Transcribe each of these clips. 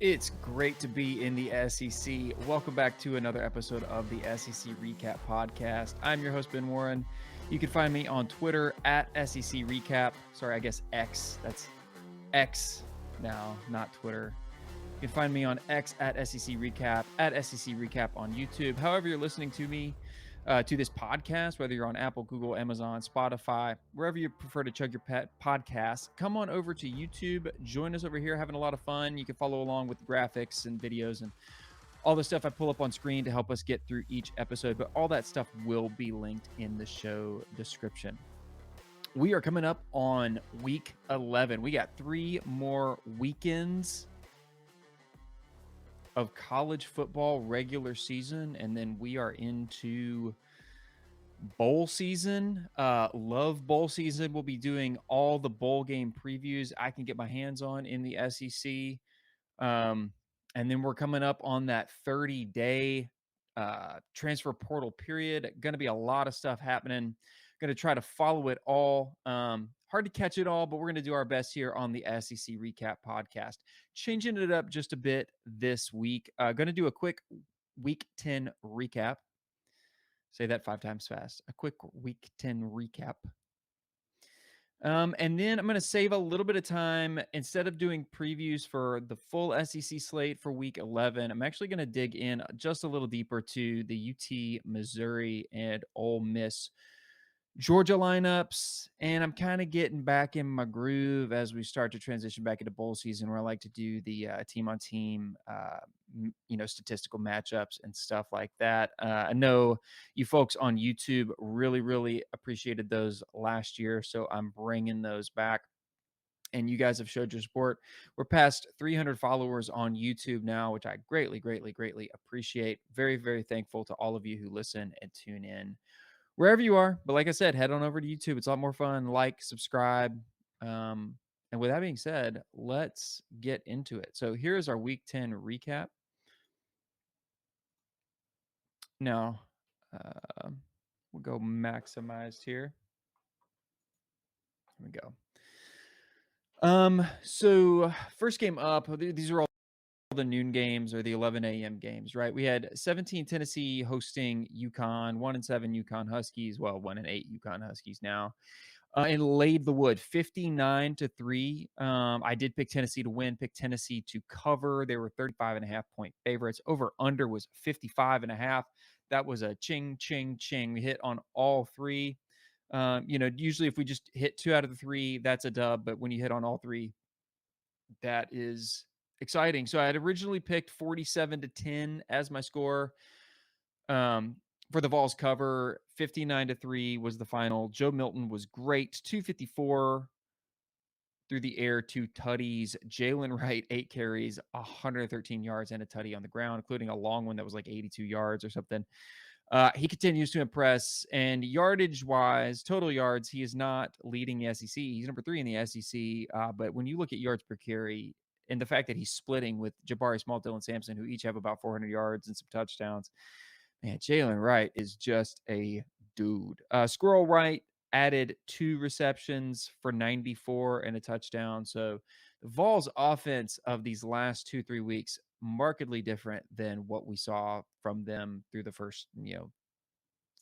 It's great to be in the SEC. Welcome back to another episode of the SEC Recap Podcast. I'm your host, Ben Warren. You can find me on Twitter at SEC Recap. Sorry, I guess X. That's X now, not Twitter. You can find me on X at SEC Recap, at SEC Recap on YouTube. However you're listening to me, to this podcast, whether you're on Apple, Google, Amazon, Spotify, wherever you prefer to chug your pet podcast, come on over to YouTube. Join us over here, having a lot of fun. You can follow along with graphics and videos and all the stuff I pull up on screen to help us get through each episode. But all that stuff will be linked in the show description. We are coming up on week 11. We got 3 more weekends of college football regular season, and then we are into bowl season. Love bowl season. We'll be doing all the bowl game previews I can get my hands on in the SEC. And then we're coming up on that 30-day transfer portal period. Going to be a lot of stuff happening. Going to try to follow it all. Hard to catch it all, but we're going to do our best here on the SEC Recap Podcast. Changing it up just a bit this week. Going to do a quick Week 10 recap. Say that 5 times fast. A quick Week 10 recap. And then I'm going to save a little bit of time. Instead of doing previews for the full SEC slate for Week 11, I'm actually going to dig in just a little deeper to the UT, Missouri, and Ole Miss Georgia lineups, and I'm kind of getting back in my groove as we start to transition back into bowl season, where I like to do the team-on-team, statistical matchups and stuff like that. I know you folks on YouTube really appreciated those last year, so I'm bringing those back. And you guys have showed your support. We're past 300 followers on YouTube now, which I greatly appreciate. Very thankful to all of you who listen and tune in wherever you are. But like I said, head on over to YouTube. It's a lot more fun. Like, subscribe. And with that being said, let's get into it. So here's our Week 10 recap. Now, we'll go maximized here. Here we go. So first game up, these are all the noon games or the 11 a.m. games, right? We had 17 Tennessee hosting UConn, 1-7 UConn Huskies, well, 1-8 UConn Huskies now, and laid the wood 59-3. I did pick Tennessee to win, pick Tennessee to cover. They were 35.5 point favorites. Over under was 55.5. That was a ching. We hit on all 3. Usually if we just hit 2 out of the 3, that's a dub. But when you hit on all 3, that is exciting. So I had originally picked 47-10 as my score for the Vols cover. 59-3 was the final. Joe Milton was great. 254 through the air, 2 tutties. Jalen Wright, 8 carries, 113 yards, and a tutty on the ground, including a long one that was like 82 yards or something. He continues to impress, and yardage-wise, total yards, he is not leading the SEC. He's number 3 in the SEC, but when you look at yards per carry and the fact that he's splitting with Jabari Small, Dylan Sampson, who each have about 400 yards and some touchdowns, man, Jalen Wright is just a dude. Squirrel Wright added 2 receptions for 94 and a touchdown. So the Vols offense of these last 2-3 weeks, markedly different than what we saw from them through the first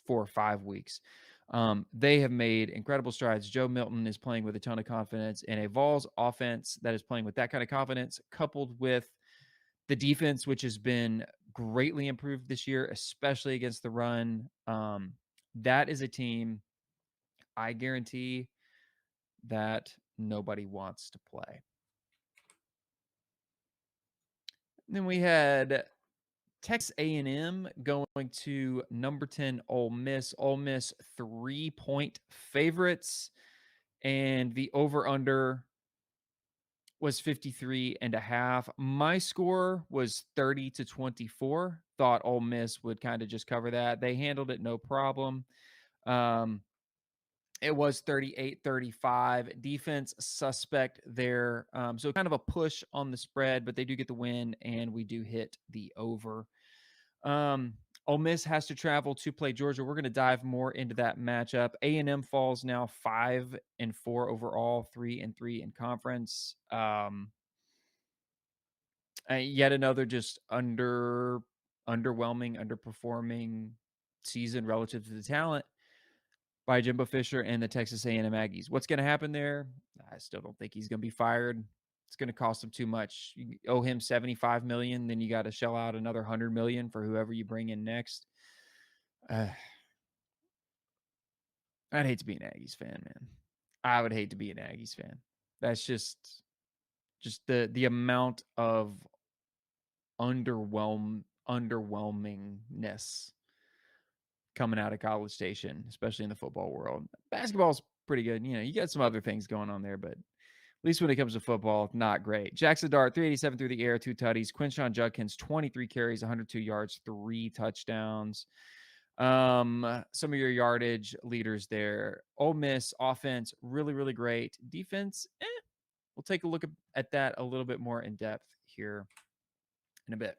4 or 5 weeks. They have made incredible strides. Joe Milton is playing with a ton of confidence, and a Vols offense that is playing with that kind of confidence, coupled with the defense, which has been greatly improved this year, especially against the run. That is a team I guarantee that nobody wants to play. And then we had Texas A&M going to number 10 Ole Miss. Ole Miss 3-point favorites, and the over-under was 53.5. My score was 30-24. Thought Ole Miss would kind of just cover that. They handled it no problem. It was 38-35. Defense suspect there. So kind of a push on the spread, but they do get the win, and we do hit the over. Ole Miss has to travel to play Georgia. We're going to dive more into that matchup. A&M falls now 5-4 overall, 3-3 in conference. Yet another just underwhelming, underperforming season relative to the talent by Jimbo Fisher and the Texas A&M Aggies. What's going to happen there? I still don't think he's going to be fired. It's going to cost him too much. You owe him $75 million, then you got to shell out another $100 million for whoever you bring in next. I'd hate to be an Aggies fan, man. I would hate to be an Aggies fan. That's just the amount of underwhelmingness coming out of College Station, especially in the football world. Basketball's pretty good. You know, you got some other things going on there, but at least when it comes to football, not great. Jackson Dart, 387 through the air, 2 tutties. Quinshon Judkins, 23 carries, 102 yards, 3 touchdowns. Some of your yardage leaders there. Ole Miss offense, really, really great. Defense, we'll take a look at that a little bit more in depth here in a bit.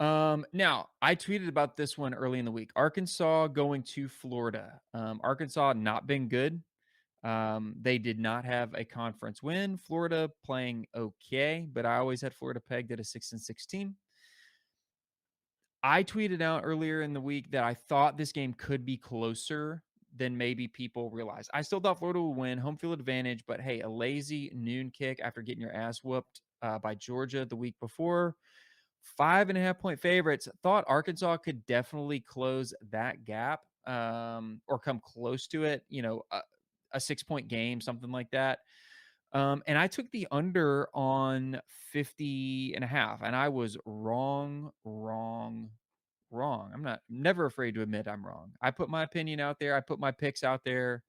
Now I tweeted about this one early in the week. Arkansas going to Florida. Arkansas not been good. They did not have a conference win. Florida playing okay, but I always had Florida pegged at a 6-16. I tweeted out earlier in the week that I thought this game could be closer than maybe people realize. I still thought Florida would win, home field advantage, but hey, a lazy noon kick after getting your ass whooped by Georgia the week before. 5.5-point favorites. Thought Arkansas could definitely close that gap or come close to it. You know, a 6-point game, something like that. And I took the under on 50.5, and I was wrong. I'm never afraid to admit I'm wrong. I put my opinion out there. I put my picks out there.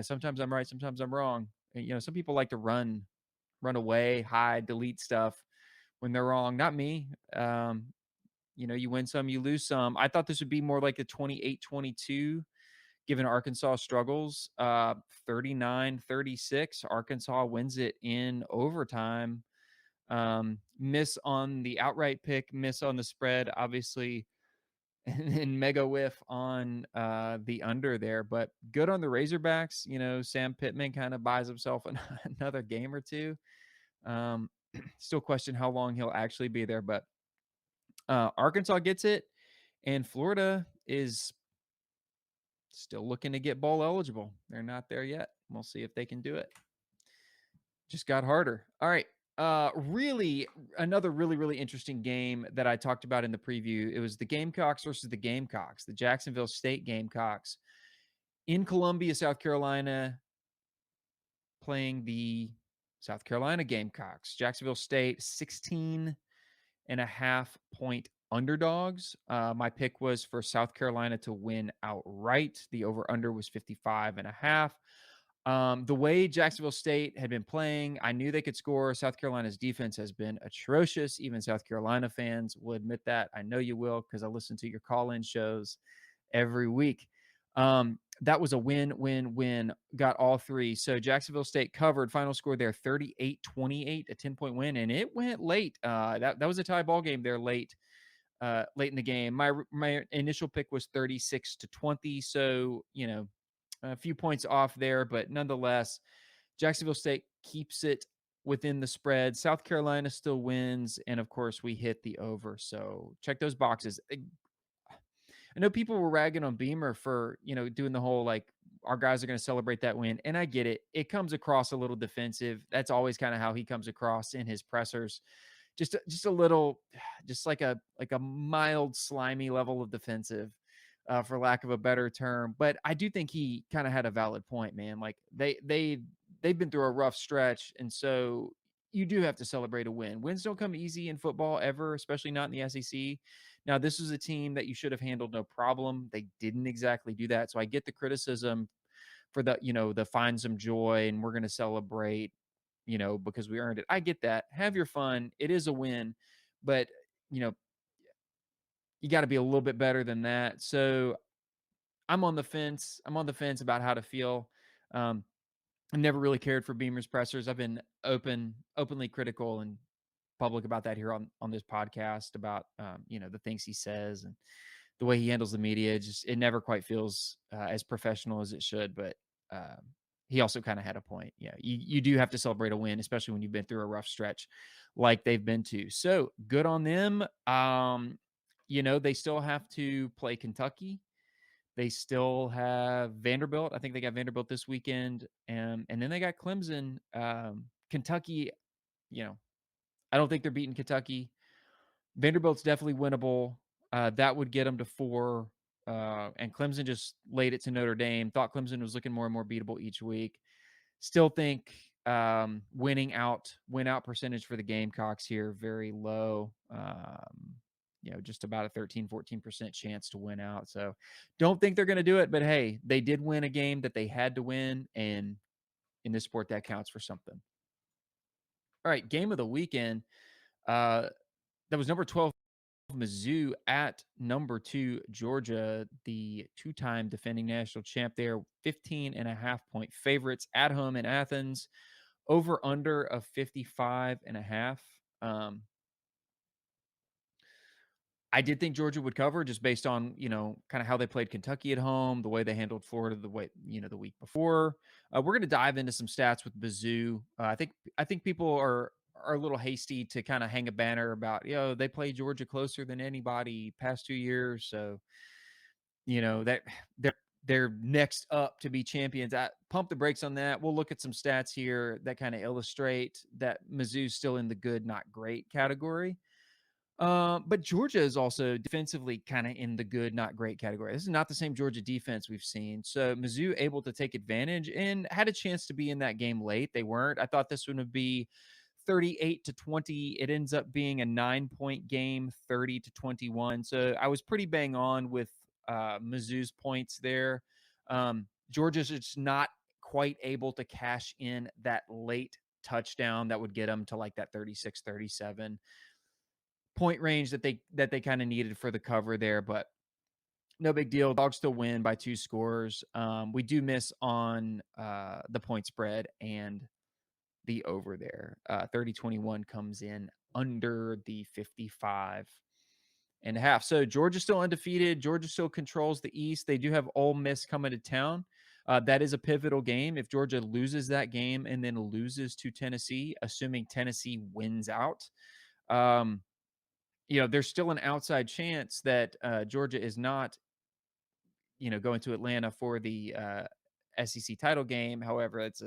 Sometimes I'm right. Sometimes I'm wrong. And, you know, some people like to run away, hide, delete stuff when they're wrong. Not me. You know, you win some, you lose some. I thought this would be more like a 28-22, given Arkansas struggles. 39-36. Arkansas wins it in overtime. Miss on the outright pick, miss on the spread, obviously, and mega whiff on the under there. But good on the Razorbacks. You know, Sam Pittman kind of buys himself another game or two. Still question how long he'll actually be there, but Arkansas gets it, and Florida is still looking to get bowl eligible. They're not there yet. We'll see if they can do it. Just got harder. All right. Really, another really, really interesting game that I talked about in the preview. It was the Gamecocks versus the Gamecocks, the Jacksonville State Gamecocks in Columbia, South Carolina, playing the South Carolina Gamecocks. Jacksonville State, 16.5-point underdogs. My pick was for South Carolina to win outright. The over-under was 55.5. The way Jacksonville State had been playing, I knew they could score. South Carolina's defense has been atrocious. Even South Carolina fans will admit that. I know you will, because I listen to your call-in shows every week. That was a win. Got all three. So Jacksonville State covered. Final score there, 38-28, a 10-point win, and it went late. That was a tie ball game there late in the game. My initial pick was 36-20, so you know, a few points off there, but nonetheless, Jacksonville State keeps it within the spread. South Carolina still wins, and of course, we hit the over. So check those boxes. I know people were ragging on Beamer for, you know, doing the whole like our guys are going to celebrate that win, and I get it. It comes across a little defensive. That's always kind of how he comes across in his pressers. Just a little, just like a mild slimy level of defensive, for lack of a better term. But I do think he kind of had a valid point, man. Like they've been through a rough stretch, and so you do have to celebrate a win. Wins don't come easy in football ever, especially not in the SEC. Now, this is a team that you should have handled no problem. They didn't exactly do that. So I get the criticism for the, you know, the find some joy and we're going to celebrate, you know, because we earned it. I get that. Have your fun. It is a win, but, you know, you got to be a little bit better than that. So I'm on the fence. I'm on the fence about how to feel. I never really cared for Beamer's pressers. I've been openly critical and public about that here on this podcast about, you know, the things he says and the way he handles the media. Just, it never quite feels as professional as it should, but he also kind of had a point. Yeah, you do have to celebrate a win, especially when you've been through a rough stretch like they've been to. So good on them. They still have to play Kentucky. They still have Vanderbilt. I think they got Vanderbilt this weekend, and then they got Clemson. Kentucky, you know, I don't think they're beating Kentucky. Vanderbilt's definitely winnable. That would get them to 4. And Clemson just laid it to Notre Dame. Thought Clemson was looking more and more beatable each week. Still think win out percentage for the Gamecocks here very low. Just about a 13-14% chance to win out. So don't think they're going to do it, but hey, they did win a game that they had to win, and in this sport that counts for something. All right, game of the weekend. That was number 12 Mizzou at number 2 Georgia, the two-time defending national champ there, 15.5-point favorites at home in Athens, over under of 55.5. I did think Georgia would cover just based on, kind of how they played Kentucky at home, the way they handled Florida the way, the week before. We're going to dive into some stats with Mizzou. I think people are a little hasty to kind of hang a banner about, they play Georgia closer than anybody past 2 years. So, that they're next up to be champions. I pump the brakes on that. We'll look at some stats here that kind of illustrate that Mizzou's still in the good, not great category. But Georgia is also defensively kind of in the good, not great category. This is not the same Georgia defense we've seen. So Mizzou able to take advantage and had a chance to be in that game late. They weren't. I thought this one would be 38-20. It ends up being a 9-point game, 30-21. So I was pretty bang on with Mizzou's points there. Georgia's just not quite able to cash in that late touchdown that would get them to like that 36-37 point range that they kind of needed for the cover there, but no big deal. Dogs still win by 2 scores. We do miss on the point spread and the over there. 30-21 comes in under the 55.5. So Georgia's still undefeated. Georgia still controls the East. They do have Ole Miss coming to town. That is a pivotal game. If Georgia loses that game and then loses to Tennessee, assuming Tennessee wins out, there's still an outside chance that Georgia is not, going to Atlanta for the SEC title game. However, it's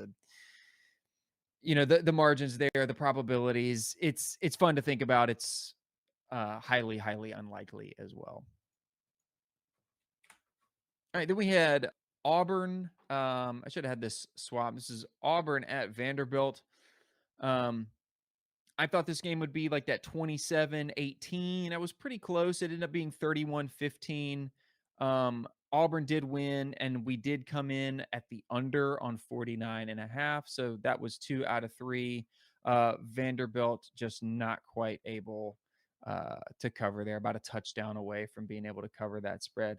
the margins there, the probabilities. It's fun to think about. It's highly, highly unlikely as well. All right, then we had Auburn. I should have had this swap. This is Auburn at Vanderbilt. I thought this game would be like that 27-18. I was pretty close. It ended up being 31-15. Auburn did win, and we did come in at the under on 49.5. So that was 2 out of 3. Vanderbilt just not quite able to cover there, about a touchdown away from being able to cover that spread.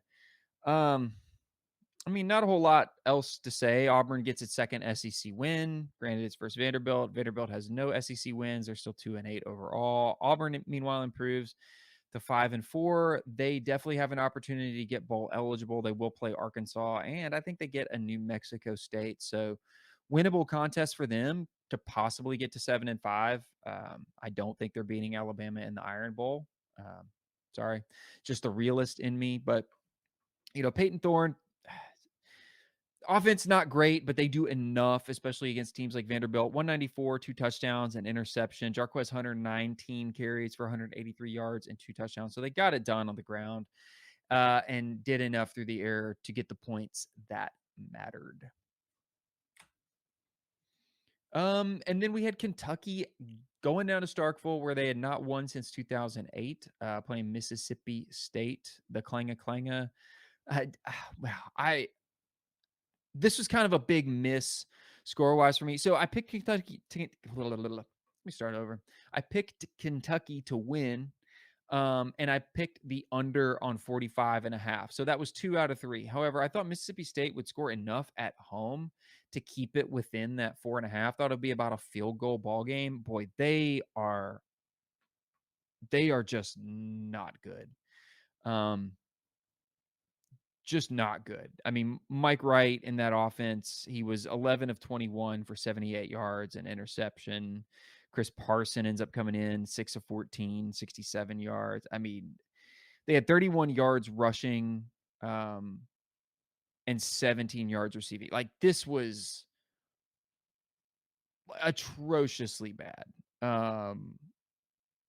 Not a whole lot else to say. Auburn gets its second SEC win. Granted, it's versus Vanderbilt. Vanderbilt has no SEC wins. They're still 2-8 overall. Auburn, meanwhile, improves to 5-4. They definitely have an opportunity to get bowl eligible. They will play Arkansas, and I think they get a New Mexico State. So, winnable contest for them to possibly get to 7-5. I don't think they're beating Alabama in the Iron Bowl. Sorry, just the realist in me, but Peyton Thorne. Offense not great, but they do enough, especially against teams like Vanderbilt. 194, 2 touchdowns, and interception. Jarquez 119 carries for 183 yards and 2 touchdowns. So they got it done on the ground and did enough through the air to get the points that mattered. And then we had Kentucky going down to Starkville, where they had not won since 2008, playing Mississippi State, the Clanger. This was kind of a big miss score-wise for me. So I picked Kentucky. Let me start over. I picked Kentucky to win, and I picked the under on 45.5. So that was 2 out of 3. However, I thought Mississippi State would score enough at home to keep it within that 4.5. Thought it'd be about a field goal ball game. Boy, they are just not good. just not good. I mean, Mike Wright in that offense, he was 11 of 21 for 78 yards and interception. Chris Parson ends up coming in 6 of 14, 67 yards. I mean, they had 31 yards rushing, and 17 yards receiving. Like, this was atrociously bad. Um,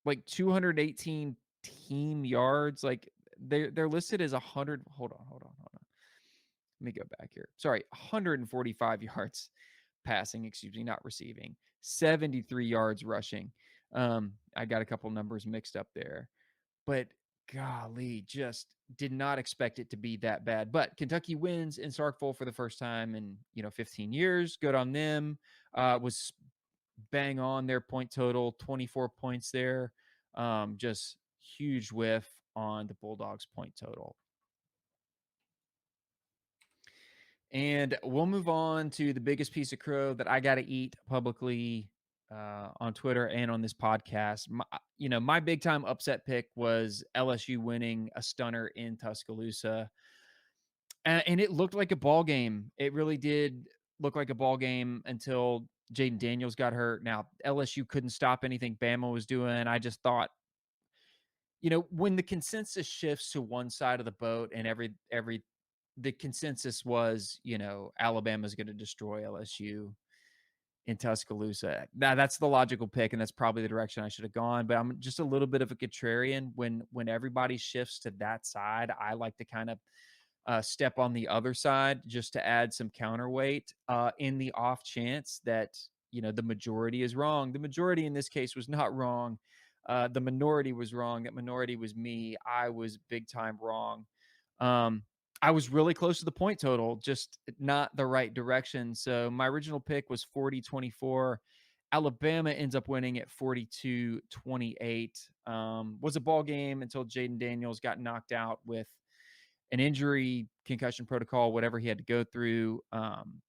like 218 team yards. Like, they're listed as 100. Hold on. Let me go back here. Sorry, 145 yards passing, excuse me, not receiving. 73 yards rushing. I got a couple numbers mixed up there. But golly, just did not expect it to be that bad. But Kentucky wins in Starkville for the first time in 15 years. Good on them. Was bang on their point total, 24 points there. Just huge whiff on the Bulldogs point total. And we'll move on to the biggest piece of crow that I got to eat publicly on Twitter and on this podcast. My big time upset pick was LSU winning a stunner in Tuscaloosa. And it looked like a ball game. It really did look like a ball game until Jaden Daniels got hurt. Now, LSU couldn't stop anything Bama was doing. I just thought, when the consensus shifts to one side of the boat and the consensus was, Alabama's going to destroy LSU in Tuscaloosa. Now that's the logical pick, and that's probably the direction I should have gone. But I'm just a little bit of a contrarian when everybody shifts to that side. I like to kind of step on the other side just to add some counterweight in the off chance that the majority is wrong. The majority in this case was not wrong. The minority was wrong. That minority was me. I was big time wrong. I was really close to the point total, just not the right direction. So my original pick was 40-24. Alabama ends up winning at 42-28. Was a ball game until Jaden Daniels got knocked out with an injury, concussion protocol, whatever he had to go through.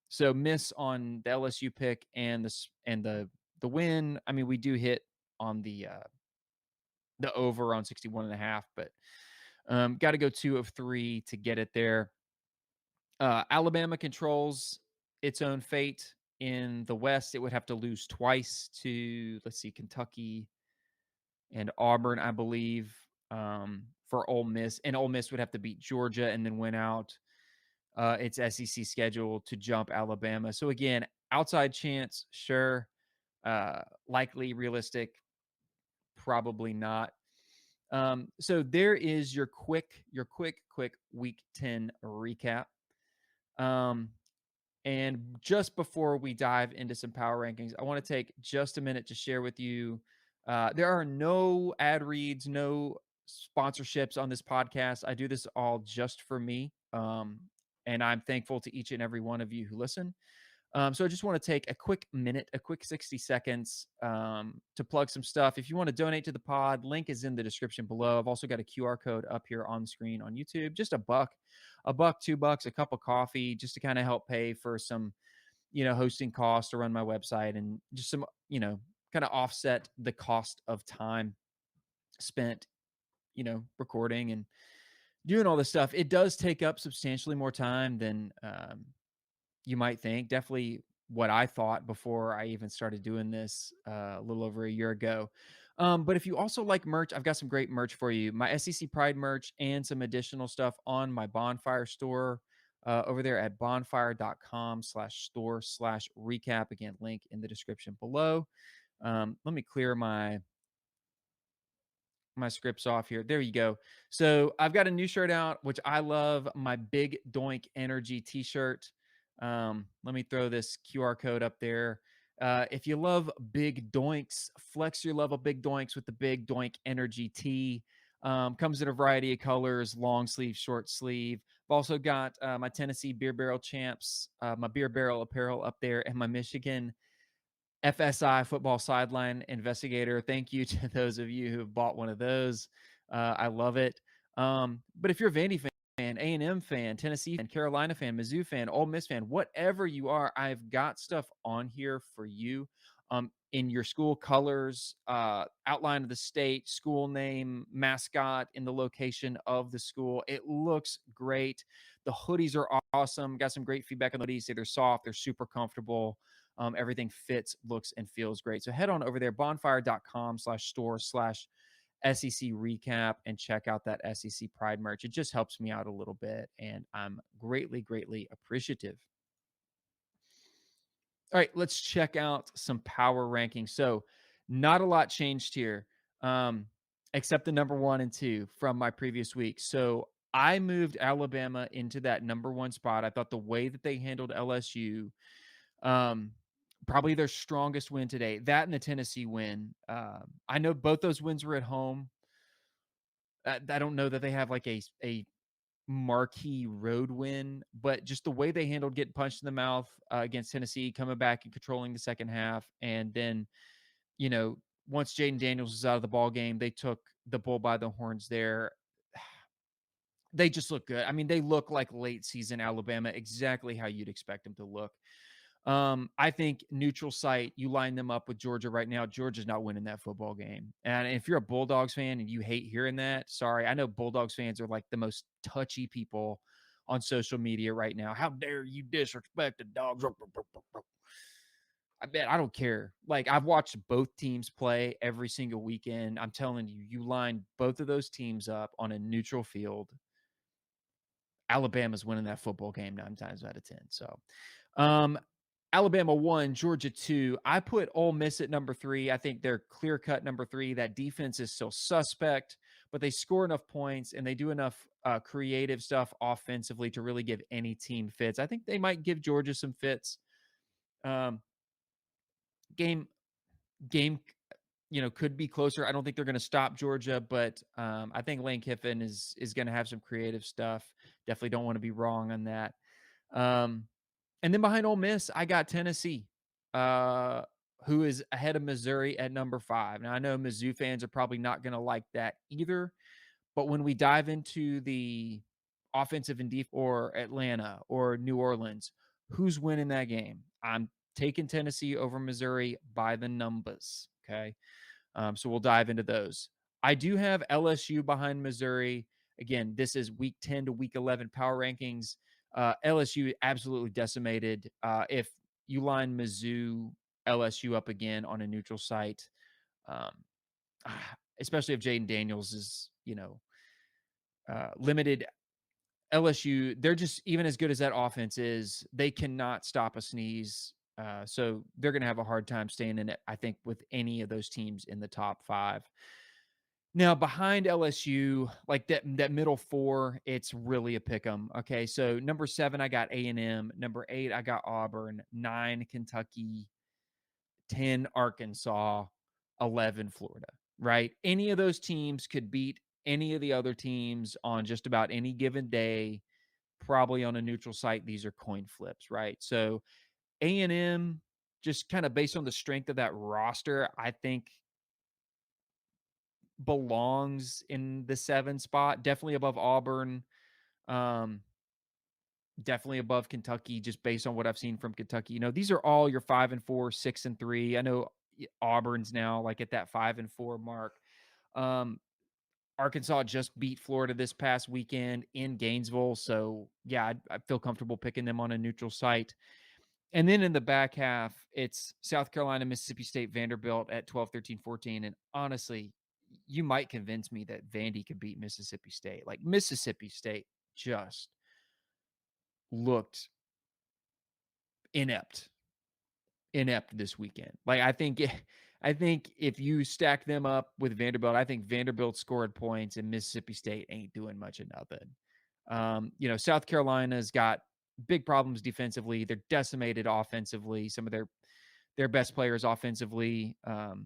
So miss on the LSU pick and the win. I mean, we do hit on the over on 61.5, but got to go 2 of 3 to get it there. Alabama controls its own fate in the West. It would have to lose twice to, let's see, Kentucky and Auburn, I believe, for Ole Miss. And Ole Miss would have to beat Georgia and then win out its SEC schedule to jump Alabama. So again, outside chance, sure. Likely, realistic, probably not. So there is your quick Week 10 recap. And just before we dive into some power rankings, I want to take just a minute to share with you. There are no ad reads, no sponsorships on this podcast. I do this all just for me. And I'm thankful to each and every one of you who listen. So I just want to take a quick minute, a quick 60 seconds to plug some stuff. If you want to donate to the pod, link is in the description below. I've also got a QR code up here on the screen on YouTube. Just $1, $2, a cup of coffee, just to kind of help pay for some, hosting costs to run my website and just some, kind of offset the cost of time spent, recording and doing all this stuff. It does take up substantially more time than you might think. Definitely what I thought before I even started doing this a little over a year ago. But if you also like merch, I've got some great merch for you. My SEC Pride merch and some additional stuff on my Bonfire store over there at bonfire.com/store/recap. Again, link in the description below. Let me clear my scripts off here. There you go. So I've got a new shirt out, which I love, my Big Doink Energy t-shirt. Let me throw this QR code up there. If you love big doinks, flex your love of big doinks with the Big Doink Energy tee. Comes in a variety of colors, long sleeve, short sleeve. I've also got my Tennessee Beer Barrel Champs, my Beer Barrel apparel up there, and my Michigan FSI football sideline investigator. Thank you to those of you who have bought one of those. I love it. But if you're a Vandy fan, A&M fan, Tennessee fan, Carolina fan, Mizzou fan, Ole Miss fan, whatever you are, I've got stuff on here for you. in your school colors, outline of the state, school name, mascot, in the location of the school. It looks great. The hoodies are awesome. Got some great feedback on the hoodies. Say they're soft, they're super comfortable. Everything fits, looks, and feels great. So head on over there, bonfire.com/store/SEC recap, and check out that SEC Pride merch. It just helps me out a little bit, and I'm greatly, greatly appreciative. All right, let's check out some power rankings. So, not a lot changed here, except the number 1 and 2 from my previous week. So, I moved Alabama into that number 1 spot. I thought the way that they handled LSU, um, probably their strongest win today. That and the Tennessee win. I know both those wins were at home. I don't know that they have like a marquee road win, but just the way they handled getting punched in the mouth against Tennessee, coming back and controlling the second half, and then once Jaden Daniels was out of the ball game, they took the bull by the horns there. They just look good. I mean, they look like late season Alabama, exactly how you'd expect them to look. I think neutral site, you line them up with Georgia right now. Georgia's not winning that football game. And if you're a Bulldogs fan and you hate hearing that, sorry. I know Bulldogs fans are like the most touchy people on social media right now. How dare you disrespect the dogs? I bet I don't care. Like, I've watched both teams play every single weekend. I'm telling you, you line both of those teams up on a neutral field. Alabama's winning that football game 9 times out of 10. So, um, Alabama 1, Georgia 2. I put Ole Miss at number 3. I think they're clear-cut number 3. That defense is still suspect, but they score enough points and they do enough creative stuff offensively to really give any team fits. I think they might give Georgia some fits. Um, game game could be closer. I don't think they're going to stop Georgia, but I think Lane Kiffin is going to have some creative stuff. Definitely don't want to be wrong on that. Um, and then behind Ole Miss, I got Tennessee, who is ahead of Missouri at number 5. Now, I know Mizzou fans are probably not going to like that either, but when we dive into the offensive and defense, or Atlanta or New Orleans, who's winning that game? I'm taking Tennessee over Missouri by the numbers. Okay. So we'll dive into those. I do have LSU behind Missouri. Again, this is week 10 to week 11 power rankings. LSU absolutely decimated. If you line Mizzou, LSU up again on a neutral site, um, especially if Jaden Daniels is, limited. LSU, they're just, even as good as that offense is, they cannot stop a sneeze. So they're going to have a hard time staying in it, I think, with any of those teams in the top 5. Now, behind LSU, like that middle 4, it's really a pick 'em. Okay, so number 7, I got A&M. Number 8, I got Auburn. 9, Kentucky. 10, Arkansas. 11, Florida. Right? Any of those teams could beat any of the other teams on just about any given day. Probably on a neutral site, these are coin flips, right? So A&M, just kind of based on the strength of that roster, I think belongs in the 7 spot, definitely above Auburn, um, definitely above Kentucky, just based on what I've seen from Kentucky. These are all your 5 and 4, 6 and 3. I know Auburn's now like at that 5 and 4 mark. Um, Arkansas just beat Florida this past weekend in Gainesville. So, yeah, I feel comfortable picking them on a neutral site. And then in the back half, it's South Carolina, Mississippi State, Vanderbilt at 12, 13, 14. And honestly, you might convince me that Vandy could beat Mississippi State. Like, Mississippi State just looked inept this weekend. Like, I think if you stack them up with Vanderbilt, I think Vanderbilt scored points and Mississippi State ain't doing much of nothing. South Carolina's got big problems defensively. They're decimated offensively. Some of their best players offensively, are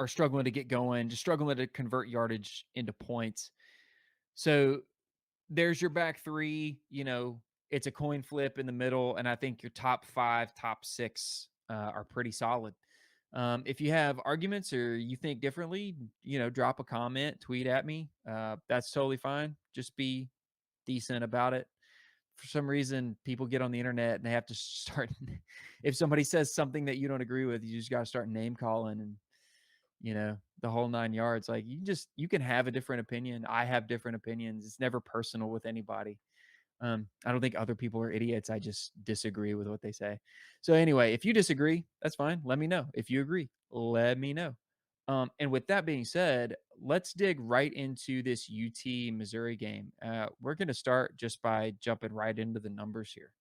struggling to get going, just struggling to convert yardage into points. So there's your back 3. It's a coin flip in the middle, and I think your top 5, top 6 are pretty solid. If you have arguments or you think differently, drop a comment, tweet at me. That's totally fine. Just be decent about it. for some reason, people get on the internet and they have to start. If somebody says something that you don't agree with, you just got to start name calling and the whole 9 yards. Like you can have a different opinion. I have different opinions. It's never personal with anybody. I don't think other people are idiots. I just disagree with what they say. So anyway, if you disagree, that's fine. Let me know. If you agree, let me know. And with that being said, let's dig right into this UT Missouri game. We're going to start just by jumping right into the numbers here.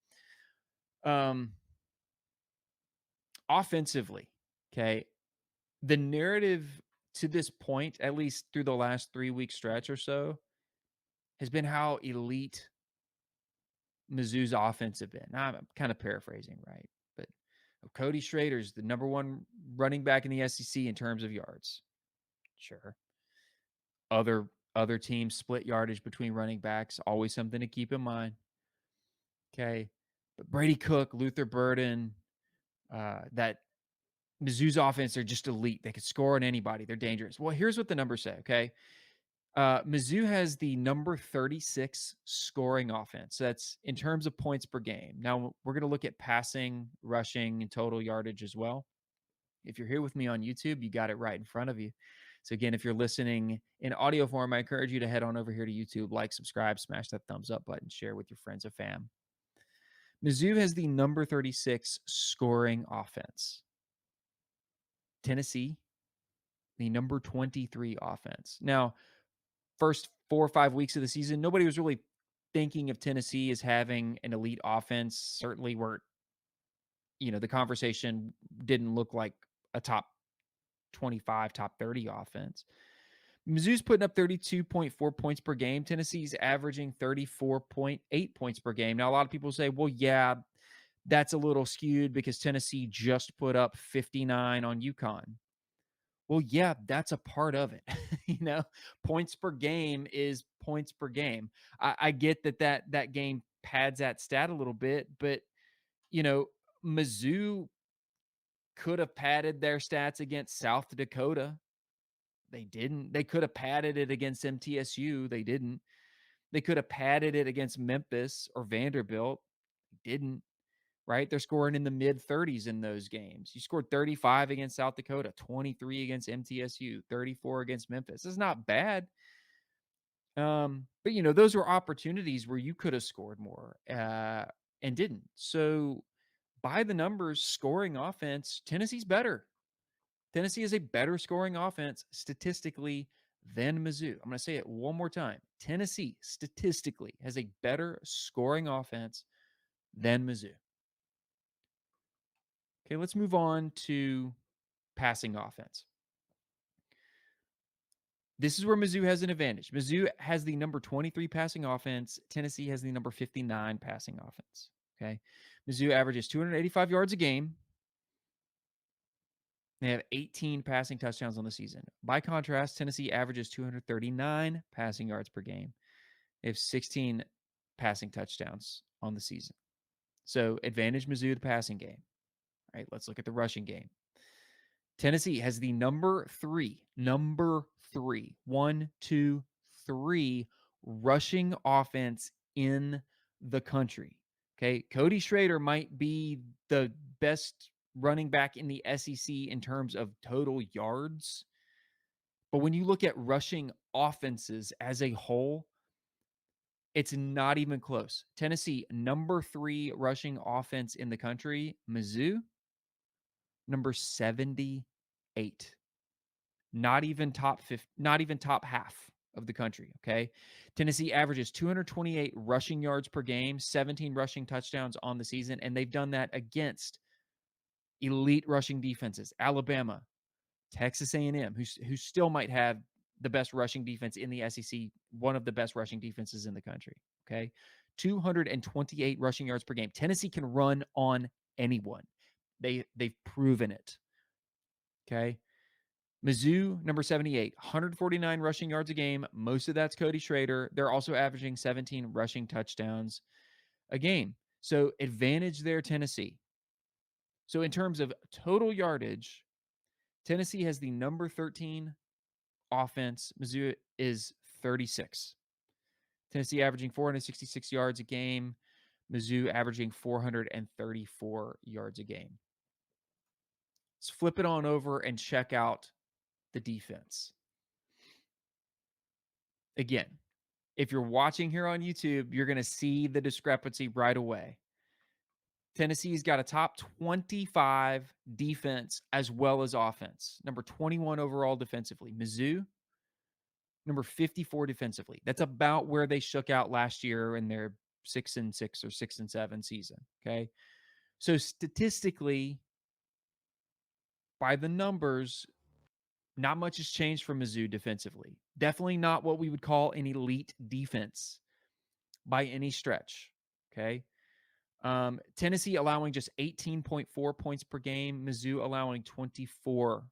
Offensively, okay, the narrative to this point, at least through the last 3-week stretch or so, has been how elite Mizzou's offense have been. Now, I'm kind of paraphrasing, right? But Cody Schrader's the number one running back in the SEC in terms of yards. Sure. Other teams split yardage between running backs. Always something to keep in mind. Okay. But Brady Cook, Luther Burden, that Mizzou's offense are just elite. They could score on anybody. They're dangerous. Well, here's what the numbers say, okay? Mizzou has the number 36 scoring offense. So that's in terms of points per game. Now, we're going to look at passing, rushing, and total yardage as well. If you're here with me on YouTube, you got it right in front of you. So again, if you're listening in audio form, I encourage you to head on over here to YouTube, like, subscribe, smash that thumbs up button, share with your friends and fam. Mizzou has the number 36 scoring offense. Tennessee, the number 23 offense. Now, first 4 or 5 weeks of the season, nobody was really thinking of Tennessee as having an elite offense. Certainly weren't, the conversation didn't look like a top 25, top 30 offense. Mizzou's putting up 32.4 points per game. Tennessee's averaging 34.8 points per game. Now, a lot of people say, well, yeah, that's a little skewed because Tennessee just put up 59 on UConn. Well, yeah, that's a part of it. Points per game is points per game. I get that game pads that stat a little bit, but Mizzou could have padded their stats against South Dakota. They didn't. They could have padded it against MTSU. They didn't. They could have padded it against Memphis or Vanderbilt. They didn't. Right? They're scoring in the mid 30s in those games. You scored 35 against South Dakota, 23 against MTSU, 34 against Memphis. It's not bad. But those were opportunities where you could have scored more and didn't. So by the numbers, scoring offense, Tennessee's better. Tennessee is a better scoring offense statistically than Mizzou. I'm going to say it one more time. Tennessee statistically has a better scoring offense than Mizzou. Okay, let's move on to passing offense. This is where Mizzou has an advantage. Mizzou has the number 23 passing offense. Tennessee has the number 59 passing offense. Okay. Mizzou averages 285 yards a game. They have 18 passing touchdowns on the season. By contrast, Tennessee averages 239 passing yards per game. They have 16 passing touchdowns on the season. So advantage Mizzou the passing game. All right, let's look at the rushing game. Tennessee has the number three, 1, 2, 3 rushing offense in the country. Okay. Cody Schrader might be the best running back in the SEC in terms of total yards. But when you look at rushing offenses as a whole, it's not even close. Tennessee, number 3 rushing offense in the country. Mizzou, number 78. Not even top 50, not even top half of the country, okay? Tennessee averages 228 rushing yards per game, 17 rushing touchdowns on the season, and they've done that against elite rushing defenses. Alabama, Texas A&M, who still might have the best rushing defense in the SEC, one of the best rushing defenses in the country, okay? 228 rushing yards per game. Tennessee can run on anyone. They've proven it, okay? Mizzou, number 78, 149 rushing yards a game. Most of that's Cody Schrader. They're also averaging 17 rushing touchdowns a game. So advantage there, Tennessee. So in terms of total yardage, Tennessee has the number 13 offense. Mizzou is 36. Tennessee averaging 466 yards a game. Mizzou averaging 434 yards a game. Let's flip it on over and check out the defense. Again, if you're watching here on YouTube, you're going to see the discrepancy right away. Tennessee's got a top 25 defense as well as offense. Number 21 overall defensively. Mizzou, number 54 defensively. That's about where they shook out last year in their 6-6 or 6-7 season. Okay. So statistically, by the numbers, not much has changed for Mizzou defensively. Definitely not what we would call an elite defense by any stretch. Okay. Tennessee allowing just 18.4 points per game. Mizzou allowing 24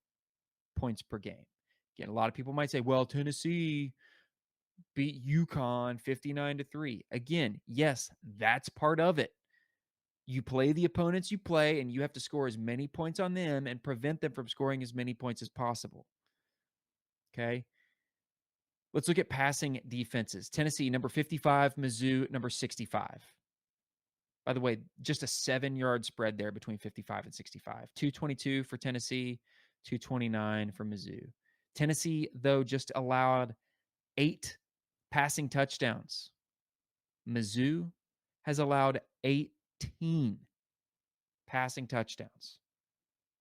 points per game. Again, a lot of people might say, well, Tennessee beat UConn 59-3. Again, yes, that's part of it. You play the opponents you play, and you have to score as many points on them and prevent them from scoring as many points as possible. Okay. Let's look at passing defenses. Tennessee, number 55, Mizzou, number 65. By the way, just a 7-yard spread there between 55 and 65. 222 for Tennessee, 229 for Mizzou. Tennessee, though, just allowed 8 passing touchdowns. Mizzou has allowed 18 passing touchdowns.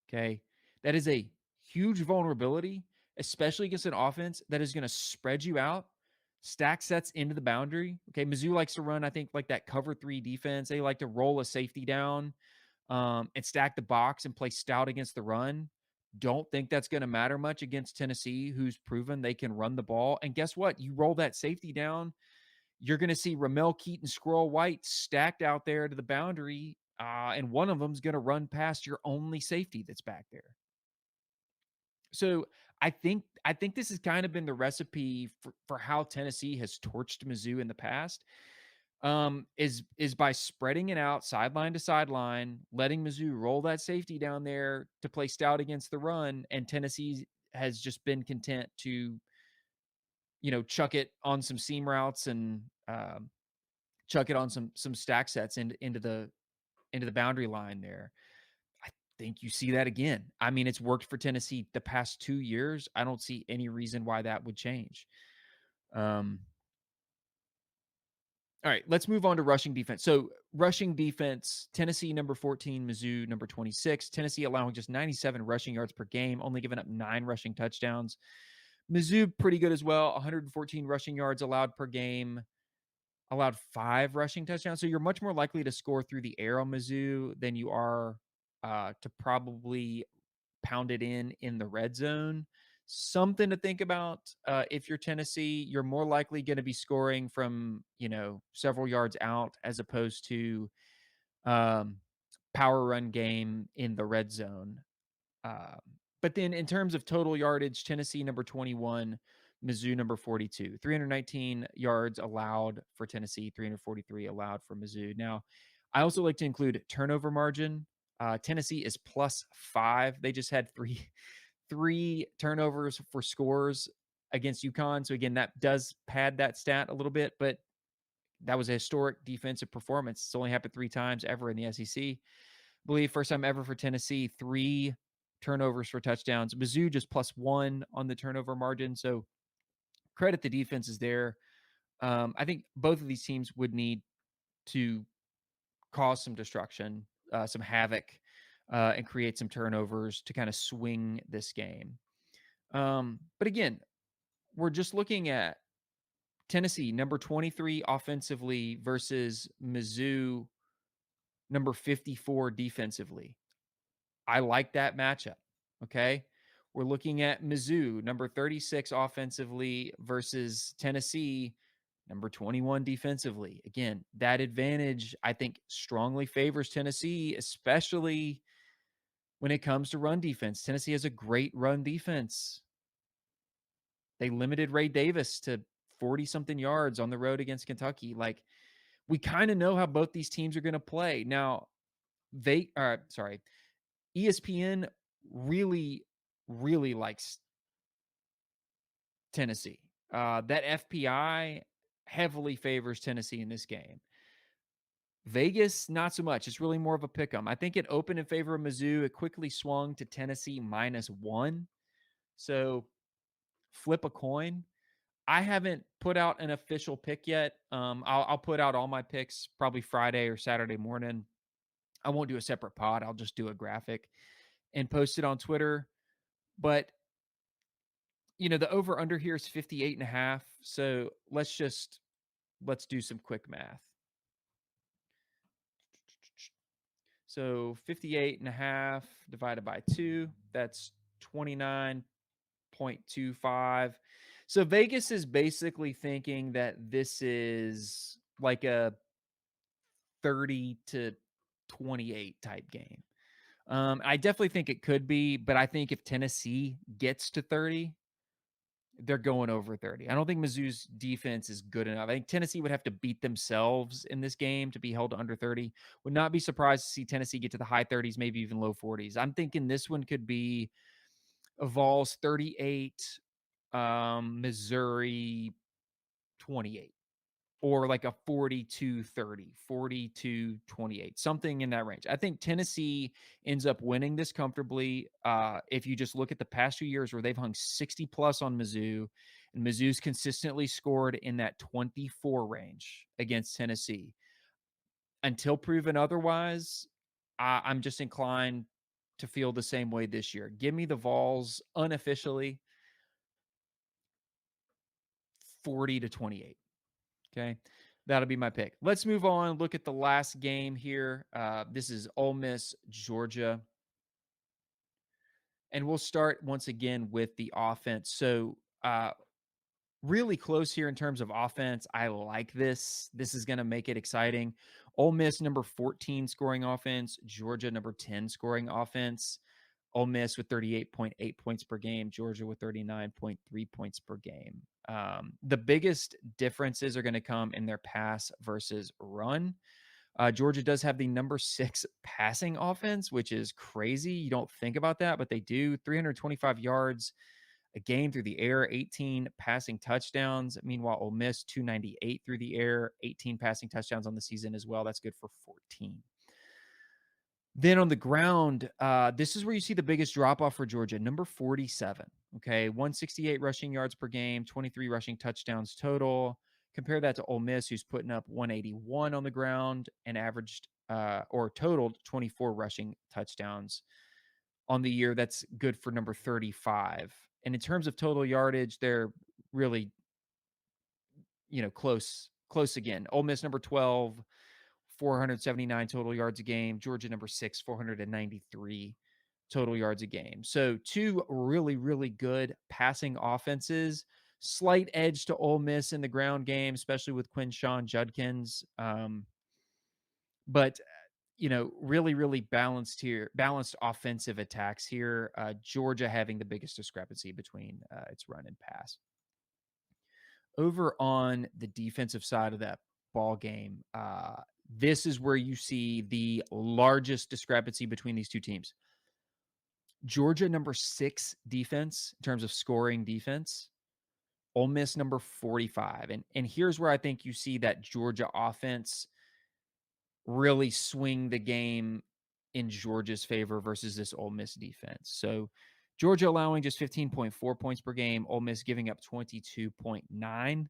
Okay. That is a huge vulnerability, especially against an offense that is going to spread you out, stack sets into the boundary. Okay. Mizzou likes to run, I think, like that cover 3 defense. They like to roll a safety down and stack the box and play stout against the run. Don't think that's going to matter much against Tennessee, who's proven they can run the ball. And guess what? You roll that safety down, you're going to see Ramel Keaton, Squirrel White stacked out there to the boundary, and one of them is going to run past your only safety that's back there. So I think this has kind of been the recipe for how Tennessee has torched Mizzou in the past. Is by spreading it out sideline to sideline, letting Mizzou roll that safety down there to play stout against the run, and Tennessee has just been content to, chuck it on some seam routes and chuck it on some stack sets into the boundary line there. I think you see that again. I mean, it's worked for Tennessee the past 2 years. I don't see any reason why that would change. All right, let's move on to rushing defense. So rushing defense, Tennessee number 14, Mizzou number 26. Tennessee allowing just 97 rushing yards per game, only giving up 9 rushing touchdowns. Mizzou pretty good as well, 114 rushing yards allowed per game, allowed 5 rushing touchdowns. So you're much more likely to score through the air on Mizzou than you are to probably pound it in the red zone. Something to think about. If you're Tennessee, you're more likely going to be scoring from, several yards out as opposed to power run game in the red zone. But then in terms of total yardage, Tennessee number 21, Mizzou number 42. 319 yards allowed for Tennessee, 343 allowed for Mizzou. Now, I also like to include turnover margin. Tennessee is +5. They just had three turnovers for scores against UConn. So again, that does pad that stat a little bit, but that was a historic defensive performance. It's only happened 3 times ever in the SEC. I believe first time ever for Tennessee, 3 turnovers for touchdowns. Mizzou just +1 on the turnover margin. So credit the defenses there. I think both of these teams would need to cause some destruction, some havoc, and create some turnovers to kind of swing this game. But again, we're just looking at Tennessee, number 23 offensively versus Mizzou, number 54 defensively. I like that matchup. Okay. We're looking at Mizzou, number 36 offensively versus Tennessee, number 21 defensively. Again, that advantage, I think, strongly favors Tennessee, especially when it comes to run defense. Tennessee has a great run defense. They limited Ray Davis to 40-something yards on the road against Kentucky. Like, we kind of know how both these teams are going to play. Now, ESPN really, really likes Tennessee. That FPI heavily favors Tennessee in this game. Vegas, not so much. It's really more of a pick 'em. I think it opened in favor of Mizzou. It quickly swung to Tennessee -1. So flip a coin. I haven't put out an official pick yet. I'll put out all my picks probably Friday or Saturday morning. I won't do a separate pod. I'll just do a graphic and post it on Twitter. But the over under here is 58.5. So let's do some quick math. So 58.5 divided by 2, that's 29.25. So Vegas is basically thinking that this is like a 30-28 type game. I definitely think it could be, but I think if Tennessee gets to 30, they're going over 30. I don't think Mizzou's defense is good enough. I think Tennessee would have to beat themselves in this game to be held to under 30. Would not be surprised to see Tennessee get to the high 30s, maybe even low 40s. I'm thinking this one could be Vols 38, Missouri 28, or like a 42-30, 42-28, something in that range. I think Tennessee ends up winning this comfortably. If you just look at the past 2 years where they've hung 60 plus on Mizzou, and Mizzou's consistently scored in that 24 range against Tennessee. Until proven otherwise, I'm just inclined to feel the same way this year. Give me the Vols unofficially 40-28. Okay. That'll be my pick. Let's move on. Look at the last game here. This is Ole Miss, Georgia. And we'll start once again with the offense. So, really close here in terms of offense. I like this. This is going to make it exciting. Ole Miss, number 14 scoring offense. Georgia, number 10 scoring offense. Ole Miss with 38.8 points per game. Georgia with 39.3 points per game. The biggest differences are going to come in their pass versus run. Georgia does have the number 6 passing offense, which is crazy. You don't think about that, but they do. 325 yards a game through the air, 18 passing touchdowns. Meanwhile, Ole Miss 298 through the air, 18 passing touchdowns on the season as well. That's good for 14. Then on the ground, this is where you see the biggest drop off for Georgia, number 47. Okay, 168 rushing yards per game, 23 rushing touchdowns total. Compare that to Ole Miss, who's putting up 181 on the ground and averaged or totaled 24 rushing touchdowns on the year. That's good for number 35. And in terms of total yardage, they're really, close again. Ole Miss number 12, 479 total yards a game. Georgia number 6, 493 total yards a game. So two really, really good passing offenses. Slight edge to Ole Miss in the ground game, especially with Quinshawn Judkins. But really, really balanced here, balanced offensive attacks here. Georgia having the biggest discrepancy between its run and pass. Over on the defensive side of that ball game, this is where you see the largest discrepancy between these two teams. Georgia, number 6 defense in terms of scoring defense. Ole Miss, number 45. And here's where I think you see that Georgia offense really swing the game in Georgia's favor versus this Ole Miss defense. So Georgia allowing just 15.4 points per game, Ole Miss giving up 22.9.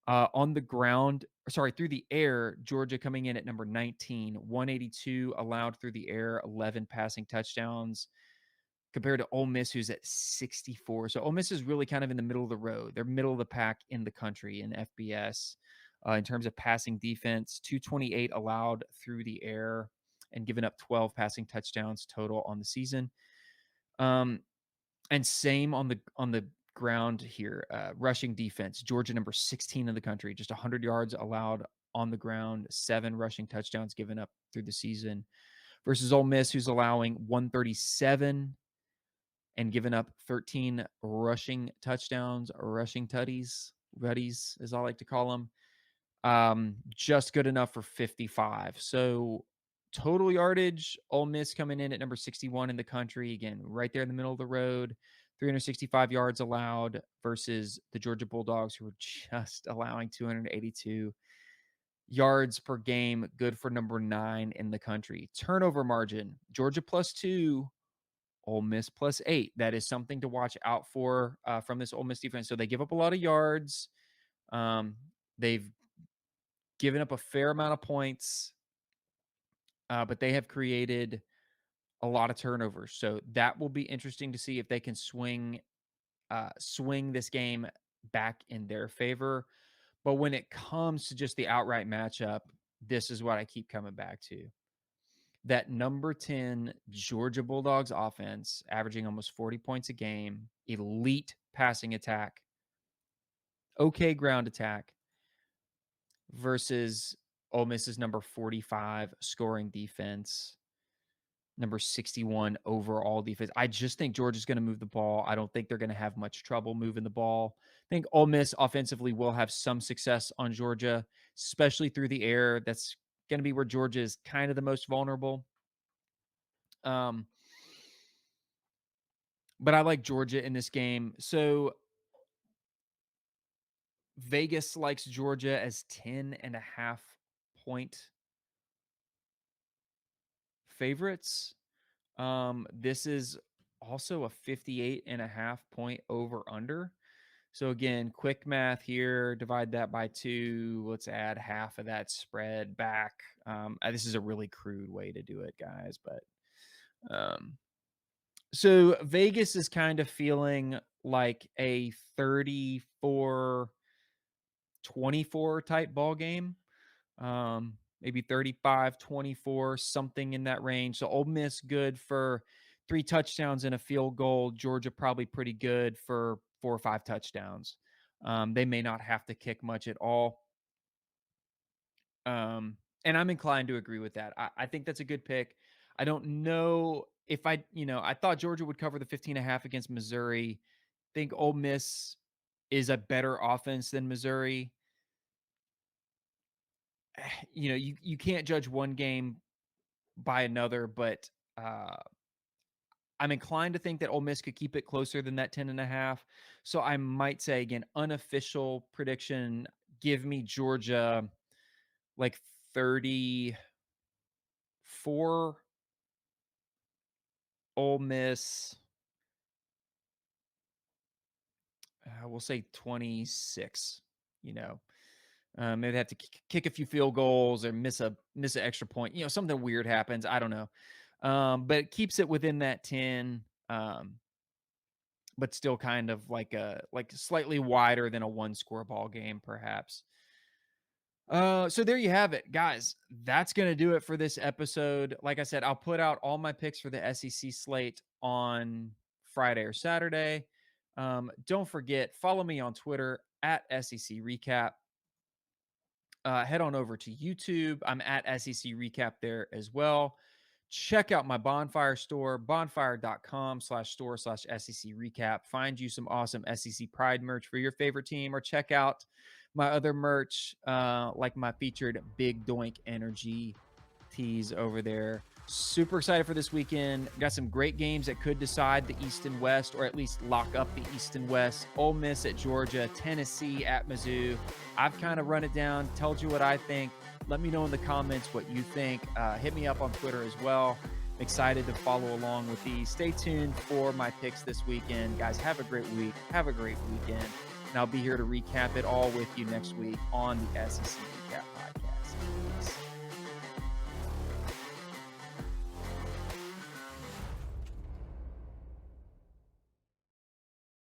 On the ground, through the air, Georgia coming in at number 19, 182 allowed through the air, 11 passing touchdowns, compared to Ole Miss, who's at 64. So Ole Miss is really kind of in the middle of the road. They're middle of the pack in the country in FBS. In terms of passing defense, 228 allowed through the air and given up 12 passing touchdowns total on the season. And same on the ground here. Rushing defense, Georgia number 16 in the country, just 100 yards allowed on the ground, 7 rushing touchdowns given up through the season, versus Ole Miss, who's allowing 137 and given up 13 rushing touchdowns, or rushing tutties, as I like to call them. Just good enough for 55. So total yardage, Ole Miss coming in at number 61 in the country. Again, right there in the middle of the road, 365 yards allowed versus the Georgia Bulldogs, who were just allowing 282. Yards per game, good for number 9 in the country. Turnover margin, Georgia +2, Ole Miss +8. That is something to watch out for from this Ole Miss defense. So they give up a lot of yards. They've given up a fair amount of points, but they have created a lot of turnovers. So that will be interesting to see if they can swing this game back in their favor. But when it comes to just the outright matchup, this is what I keep coming back to. That number 10 Georgia Bulldogs offense, averaging almost 40 points a game, elite passing attack, okay ground attack, versus Ole Miss's number 45 scoring defense, number 61 overall defense. I just think Georgia's going to move the ball. I don't think they're going to have much trouble moving the ball. I think Ole Miss offensively will have some success on Georgia, especially through the air. That's going to be where Georgia is kind of the most vulnerable. But I like Georgia in this game. So Vegas likes Georgia as 10.5 point favorites. This is also a 58.5 point over under. So again, quick math here, divide that by 2. Let's add half of that spread back. This is a really crude way to do it, guys, but so Vegas is kind of feeling like a 34-24 type ball game. Maybe 35-24, something in that range. So Ole Miss good for 3 touchdowns and a field goal. Georgia probably pretty good for 4 or 5 touchdowns. They may not have to kick much at all. And I'm inclined to agree with that. I think that's a good pick. I don't know if I thought Georgia would cover the 15.5 against Missouri. I think Ole Miss is a better offense than Missouri. You can't judge one game by another, but I'm inclined to think that Ole Miss could keep it closer than that 10.5. So I might say, again, unofficial prediction, give me Georgia like 34, Ole Miss, we'll say 26, maybe they have to kick a few field goals or miss an extra point. Something weird happens. I don't know. But it keeps it within that 10, but still kind of like slightly wider than a 1-score ball game, perhaps. So there you have it, guys. That's going to do it for this episode. Like I said, I'll put out all my picks for the SEC slate on Friday or Saturday. Don't forget, follow me on Twitter at SEC Recap. Head on over to YouTube. I'm at SEC Recap there as well. Check out my Bonfire store, bonfire.com/store/SEC Recap. Find you some awesome SEC Pride merch for your favorite team, or check out my other merch, like my featured Big Doink Energy tees over there. Super excited for this weekend. Got some great games that could decide the East and West, or at least lock up the East and West. Ole Miss at Georgia, Tennessee at Mizzou. I've kind of run it down, told you what I think. Let me know in the comments what you think. Hit me up on Twitter as well. I'm excited to follow along with these. Stay tuned for my picks this weekend. Guys, have a great week. Have a great weekend. And I'll be here to recap it all with you next week on the SEC.